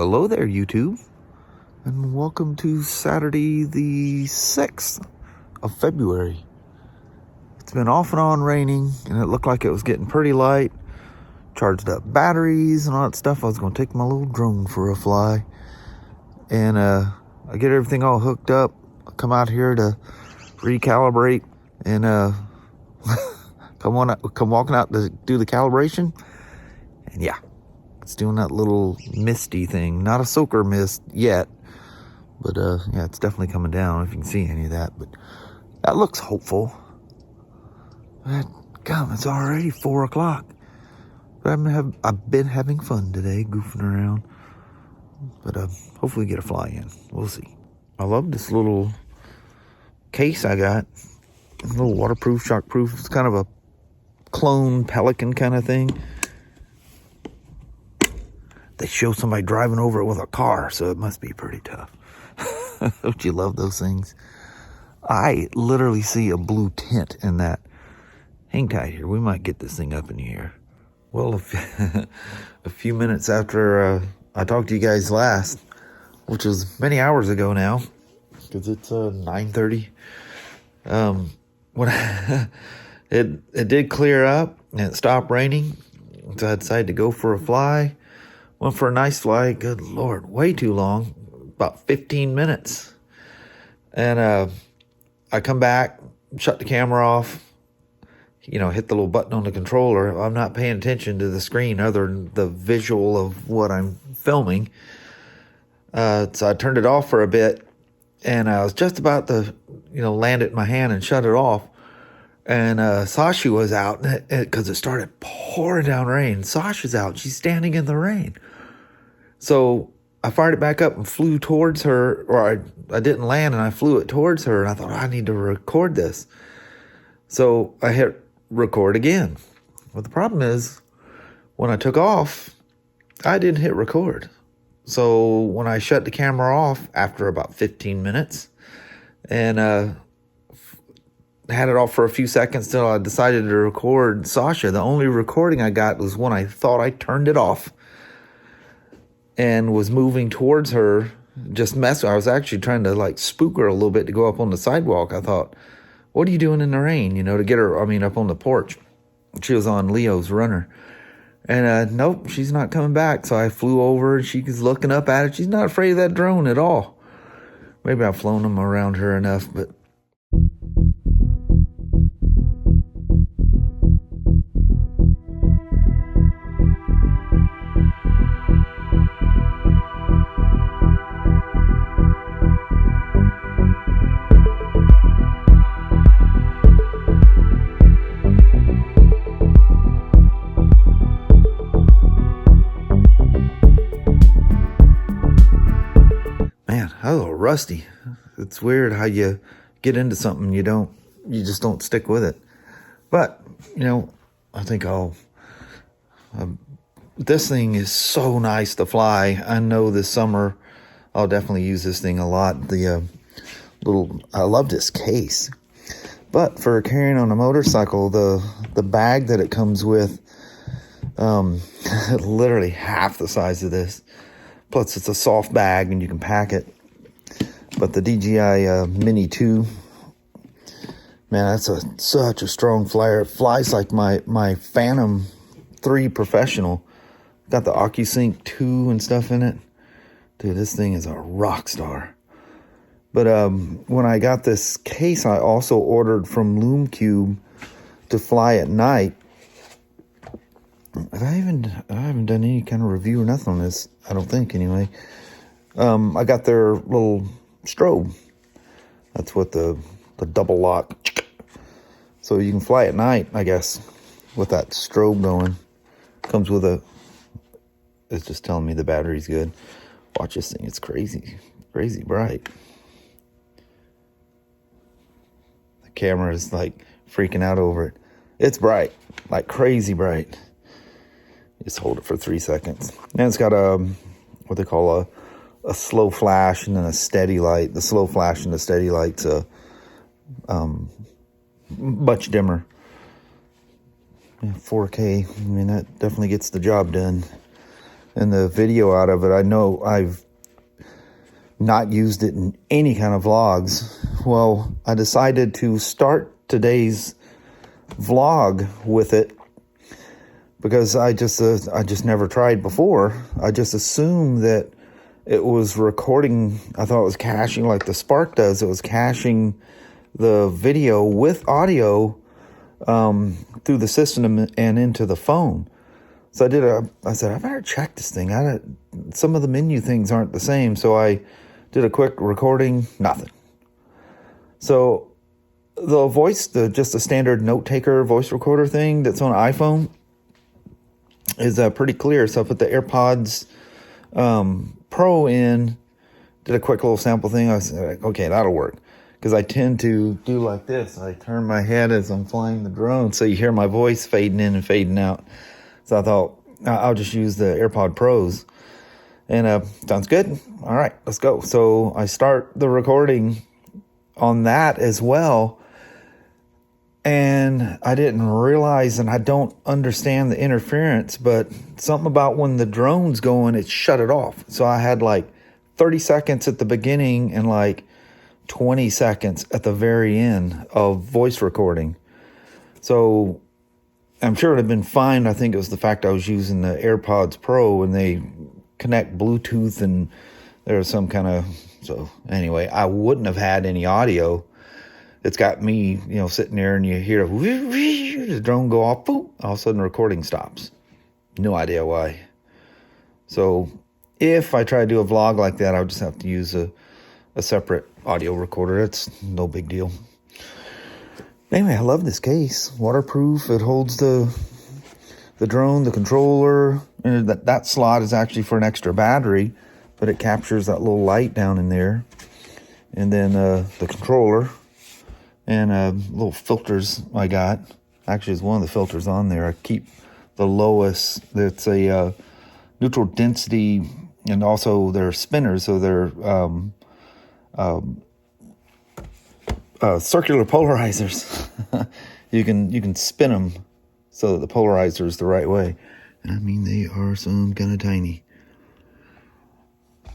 Hello there, YouTube, and welcome to Saturday the 6th of February. It's been off and on raining, and it looked like it was getting pretty light. Charged up batteries and all that stuff. I was going to take my little drone for a fly, and I get everything all hooked up. I come out here to recalibrate, and come walking out to do the calibration, and yeah. It's doing that little misty thing. Not a soaker mist yet, but yeah, it's definitely coming down if you can see any of that. But that looks hopeful. But God, it's already 4 o'clock. But I've been having fun today, goofing around. But hopefully get a fly in. We'll see. I love this little case I got. A little waterproof, shockproof. It's kind of a clone Pelican kind of thing. They show somebody driving over it with a car, so it must be pretty tough. Don't you love those things? I literally see a blue tint in that. Hang tight here. We might get this thing up in the air. Well, a few minutes after I talked to you guys last, which was many hours ago now, because it's 9:30. When it did clear up and it stopped raining, so I decided to go for a fly. Went for a nice fly. Good Lord, way too long. About 15 minutes. And I come back, shut the camera off, hit the little button on the controller. I'm not paying attention to the screen other than the visual of what I'm filming. So I turned it off for a bit, and I was just about to, land it in my hand and shut it off. And Sasha was out because it started pouring down rain. Sasha's out. She's standing in the rain. So I fired it back up and flew towards her, or I didn't land, and I flew it towards her, and I thought, I need to record this. So I hit record again. But the problem is, when I took off, I didn't hit record. So when I shut the camera off after about 15 minutes, and had it off for a few seconds till I decided to record Sasha. The only recording I got was when I thought I turned it off and was moving towards her, just messing. I was actually trying to spook her a little bit to go up on the sidewalk. I thought, what are you doing in the rain? To get her, up on the porch. She was on Leo's runner. And nope, she's not coming back. So I flew over and she was looking up at it. She's not afraid of that drone at all. Maybe I've flown them around her enough, but man, I was a little rusty. It's weird how you get into something you just don't stick with it. But, I think this thing is so nice to fly. I know this summer I'll definitely use this thing a lot. I love this case. But for carrying on a motorcycle, the bag that it comes with, literally half the size of this. Plus it's a soft bag and you can pack it. But the DJI Mini 2, man, that's such a strong flyer. It flies like my Phantom 3 Professional. Got the OcuSync 2 and stuff in it. Dude, this thing is a rock star. But when I got this case, I also ordered from Loom Cube to fly at night. I haven't done any kind of review or nothing on this, I don't think, anyway. I got their little strobe. That's what the double lock. So you can fly at night, I guess, with that strobe going. Comes with it's just telling me the battery's good. Watch this thing, it's crazy bright. The camera is freaking out over it. It's bright, crazy bright. Just hold it for 3 seconds. And it's got what they call a slow flash and then a steady light. The slow flash and the steady light's much dimmer. 4K, that definitely gets the job done. and the video out of it. I know I've not used it in any kind of vlogs. Well, I decided to start today's vlog with it because I just never tried before. I just assumed that it was recording. I thought it was caching like the Spark does. It was caching the video with audio through the system and into the phone. So I said, I better check this thing. Some of the menu things aren't the same. So I did a quick recording, nothing. So the just a standard note taker voice recorder thing that's on an iPhone is pretty clear. So I put the AirPods Pro in, did a quick little sample thing. I was like, okay, that'll work. Because I tend to do like this. I turn my head as I'm flying the drone, so you hear my voice fading in and fading out. So I thought, I'll just use the AirPod Pros. And sounds good. All right, let's go. So I start the recording on that as well. And I didn't realize, and I don't understand the interference, but something about when the drone's going, it shut it off. So I had like 30 seconds at the beginning and like 20 seconds at the very end of voice recording. So I'm sure it would have been fine. I think it was the fact I was using the AirPods Pro and they connect Bluetooth and there was some kind of, so anyway, I wouldn't have had any audio. It's got me, sitting there and you hear the drone go off, boop, all of a sudden the recording stops. No idea why. So if I try to do a vlog like that, I would just have to use a separate audio recorder. It's no big deal. Anyway, I love this case. Waterproof. It holds the drone, the controller, and that slot is actually for an extra battery, but it captures that little light down in there. And then the controller and little filters I got. Actually, it's one of the filters on there. I keep the lowest. It's a neutral density, and also they're spinners, so they're circular polarizers. you can spin them so that the polarizer is the right way. And I mean, they are some kind of tiny.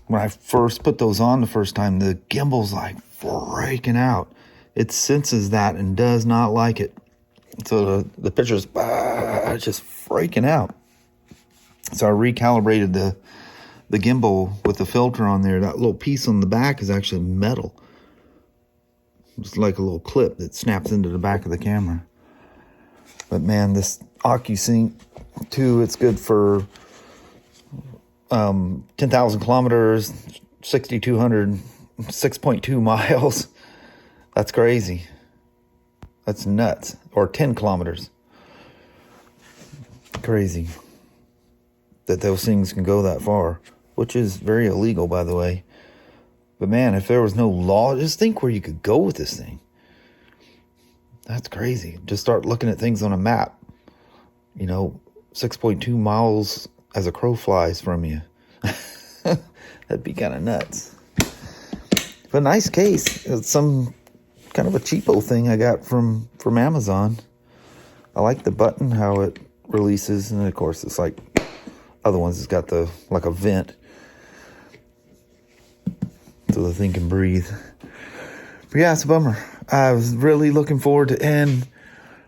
When I first put those on the first time, the gimbal's like freaking out. It senses that and does not like it. So the picture's just freaking out. So I recalibrated the gimbal with the filter on there. That little piece on the back is actually metal. It's like a little clip that snaps into the back of the camera. But man, this OcuSync 2, it's good for 10,000 kilometers, 6,200, 6.2 miles. That's crazy. That's nuts. Or 10 kilometers. Crazy that those things can go that far, which is very illegal, by the way. But man, if there was no law, just think where you could go with this thing. That's crazy. Just start looking at things on a map. 6.2 miles as a crow flies from you. That'd be kind of nuts. But nice case. It's some kind of a cheapo thing I got from Amazon. I like the button, how it releases, and of course it's like other ones. It's got like a vent so the thing can breathe. But yeah, it's a bummer. I was really looking forward to, and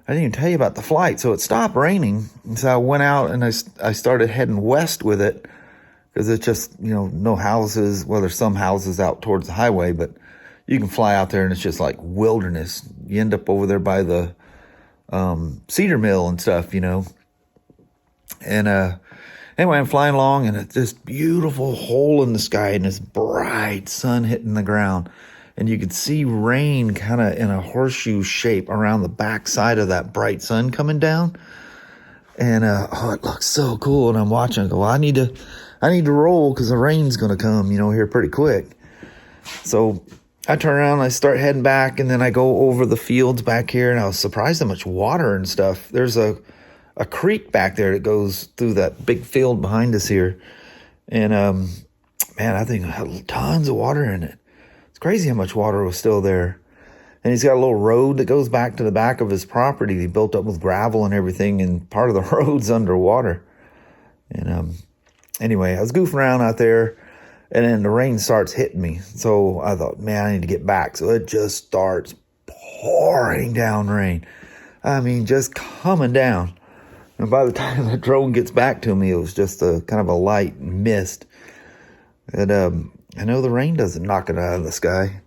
I didn't even tell you about the flight. So it stopped raining, and so I went out and I started heading west with it because it's just no houses. Well, there's some houses out towards the highway, but you can fly out there and it's just like wilderness. You end up over there by the cedar mill and stuff, And anyway, I'm flying along and it's this beautiful hole in the sky and this bright sun hitting the ground. And you could see rain kind of in a horseshoe shape around the back side of that bright sun coming down. And it looks so cool. And I'm watching. I go, well, I need to roll because the rain's going to come, here pretty quick. So I turn around, I start heading back, and then I go over the fields back here, and I was surprised how much water and stuff. There's a creek back there that goes through that big field behind us here. And man, I think it had tons of water in it. It's crazy how much water was still there. And he's got a little road that goes back to the back of his property. He built up with gravel and everything, and part of the road's underwater. And anyway, I was goofing around out there, and then the rain starts hitting me. So I thought, man, I need to get back. So it just starts pouring down rain. I mean, just coming down. And by the time the drone gets back to me, it was just a kind of a light mist. And I know the rain doesn't knock it out of the sky.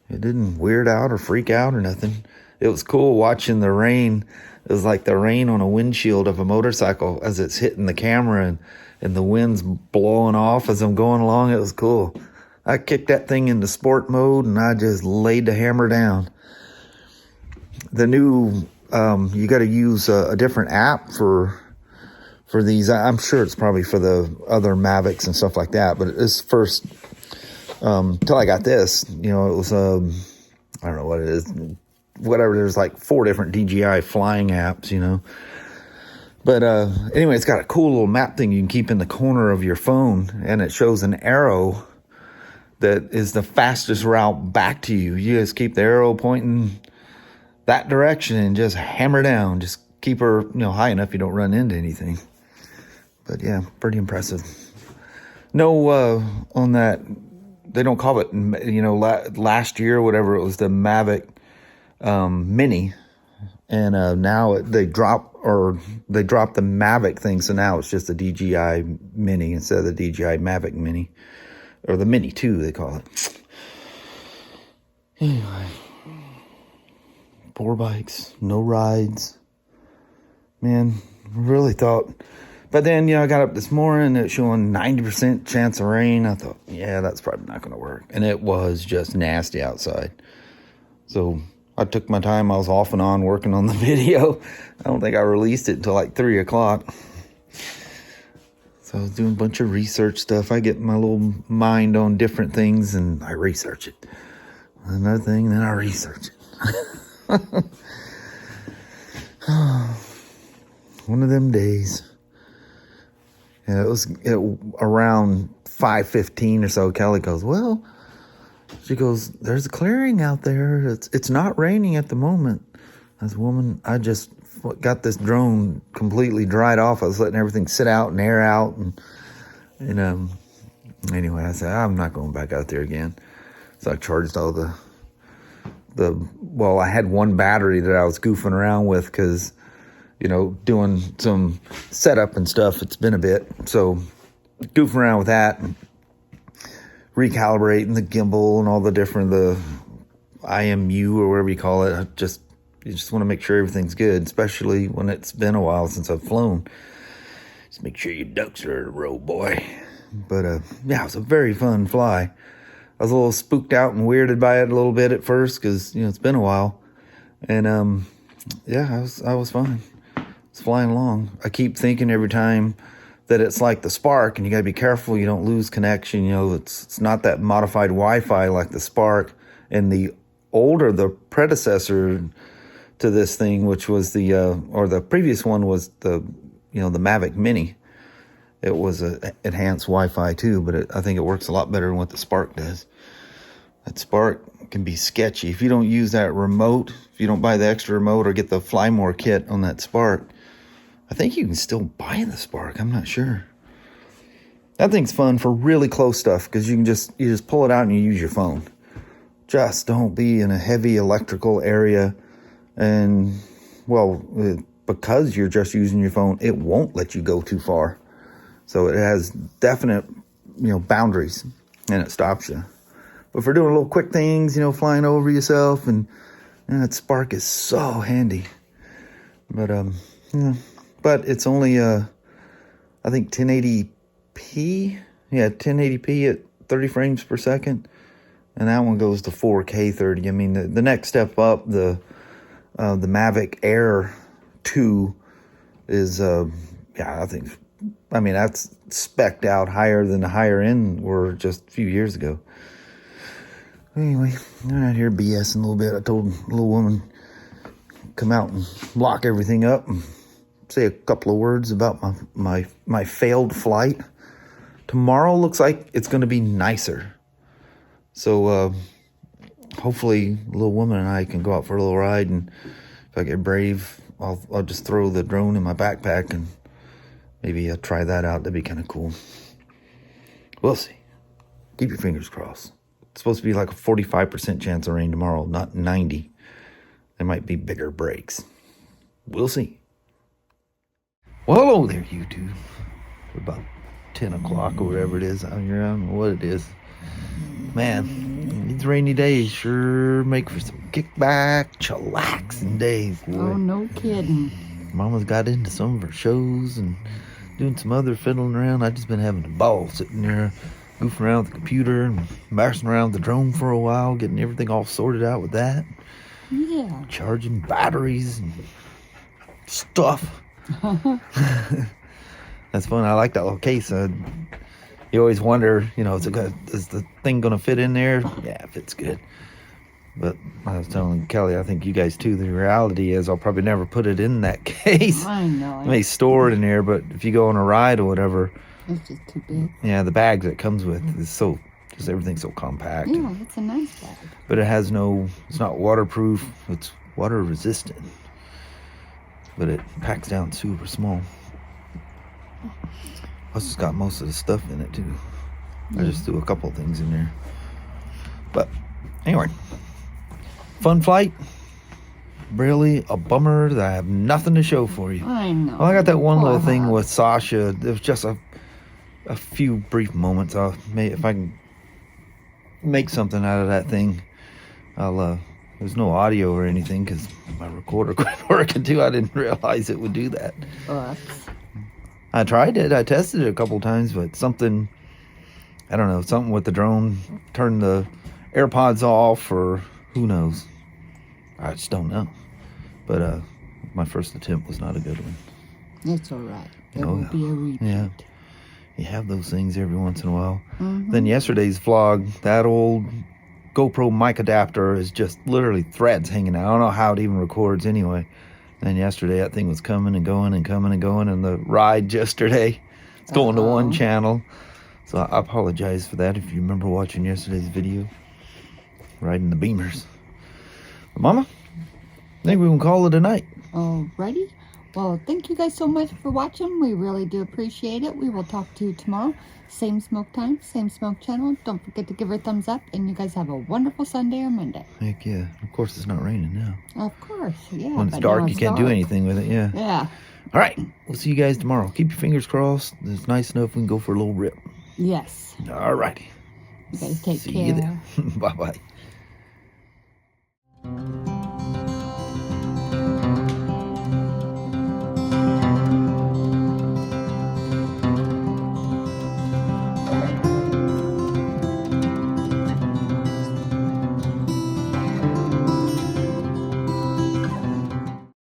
It didn't weird out or freak out or nothing. It was cool watching the rain. It was like the rain on a windshield of a motorcycle as it's hitting the camera, and the wind's blowing off as I'm going along. It was cool. I kicked that thing into sport mode, and I just laid the hammer down. The new, you got to use a different app for these. I'm sure it's probably for the other Mavics and stuff like that, but this first, till I got this, it was, I don't know what it is, whatever. There's like 4 different DJI flying apps, But anyway, it's got a cool little map thing you can keep in the corner of your phone, and it shows an arrow that is the fastest route back to you. You just keep the arrow pointing that direction and just hammer down. Just keep her, high enough you don't run into anything. But yeah, pretty impressive. No, on that, they don't call it, last year, whatever, it was the Mavic Mini. And now they dropped the Mavic thing, so now it's just a DJI Mini instead of the DJI Mavic Mini. Or the Mini 2, they call it. Anyway. 4 bikes, no rides. Man, really thought. But then, I got up this morning, it's showing 90% chance of rain. I thought, yeah, that's probably not going to work. And it was just nasty outside. So I took my time. I was off and on working on the video. I don't think I released it until like 3 o'clock. So I was doing a bunch of research stuff. I get my little mind on different things and I research it. Another thing, then I research it. One of them days. Yeah, it was around 5:15 or so. Kelly goes, well, she goes, there's a clearing out there. It's not raining at the moment. As a woman, I just got this drone completely dried off. I was letting everything sit out and air out. And anyway, I said, I'm not going back out there again. So I charged all well, I had one battery that I was goofing around with because, doing some setup and stuff. It's been a bit. So goofing around with that, and recalibrating the gimbal and all the different, the IMU or whatever you call it. You just want to make sure everything's good, especially when it's been a while since I've flown. Just make sure your ducks are in a row, boy. But yeah, it was a very fun fly. I was a little spooked out and weirded by it a little bit at first because, it's been a while. And yeah, I was fine. It's flying along. I keep thinking every time that it's like the Spark, and you got to be careful you don't lose connection. It's not that modified Wi-Fi like the Spark. And the predecessor to this thing, which was the previous one was the Mavic Mini. It was a enhanced Wi-Fi too, but I think it works a lot better than what the Spark does. That Spark can be sketchy. If you don't use that remote, if you don't buy the extra remote or get the Fly More kit on that Spark, I think you can still buy the Spark. I'm not sure. That thing's fun for really close stuff because you just pull it out and you use your phone. Just don't be in a heavy electrical area. And, well, because you're just using your phone, it won't let you go too far. So it has definite, boundaries, and it stops you. But for doing little quick things, flying over yourself, and that Spark is so handy. But, but it's only, I think 1080p. Yeah, 1080p at 30 frames per second. And that one goes to 4K 30. I mean, the next step up, the Mavic Air 2 is, that's spec'd out higher than the higher end were just a few years ago. Anyway, I'm out here BSing a little bit. I told a little woman, come out and lock everything up and say a couple of words about my failed flight. Tomorrow looks like it's going to be nicer. So, hopefully the little woman and I can go out for a little ride, and if I get brave, I'll just throw the drone in my backpack and maybe try that out. That'd be kind of cool. We'll see. Keep your fingers crossed. It's supposed to be like a 45% chance of rain tomorrow, not 90. There might be bigger breaks. We'll see. Well, hello there, YouTube. About 10 o'clock or whatever it is out here. I don't know what it is. Man, these rainy days sure make for some kickback, chillaxing days. Boy. Oh, no kidding. Mama's got into some of her shows and doing some other fiddling around. I've just been having a ball sitting there, goofing around with the computer and messing around with the drone for a while, getting everything all sorted out with that. Yeah. Charging batteries and stuff. That's fun. I like that little case. You always wonder, you know, is the thing going to fit in there? Yeah, it fits good. But I was telling Kelly, I think you guys too, the reality is I'll probably never put it in that case. I know. I may store it in there, but if you go on a ride or whatever. It's just too big. Yeah, the bag that comes with is so, just everything's so compact. Yeah, it's a nice bag. But it has no, it's not waterproof. It's water resistant. But it packs down super small. Plus it's got most of the stuff in it too. I just threw a couple of things in there. But anyway, fun flight. Really a bummer that I have nothing to show for you. I know. Well, I got that one little thing with Sasha. It was just a few brief moments. If I can make something out of that thing, there's no audio or anything because my recorder quit working too. I didn't realize it would do that. I tried it. I tested it a couple times, but something, I don't know, something with the drone turned the AirPods off or who knows. I just don't know. But my first attempt was not a good one. It's all right. There will be a repeat. Yeah. You have those things every once in a while. Then yesterday's vlog, that old GoPro mic adapter is just literally threads hanging out. I don't know how it even records anyway. And yesterday that thing was coming and going and coming and going, and the ride yesterday, it's going to one channel. So I apologize for that if you remember watching yesterday's video. Riding the Beamers. But Mama, I think we can call it a night. Alrighty. Well, thank you guys so much for watching. We really do appreciate it. We will talk to you tomorrow. Same smoke time, same smoke channel. Don't forget to give her a thumbs up. And you guys have a wonderful Sunday or Monday. Heck yeah. Of course it's not raining now. Of course, yeah. When it's dark, you can't do anything with it, yeah. Yeah. All right. We'll see you guys tomorrow. Keep your fingers crossed. It's nice enough we can go for a little rip. Yes. All righty. You guys take care. See you there. Bye-bye.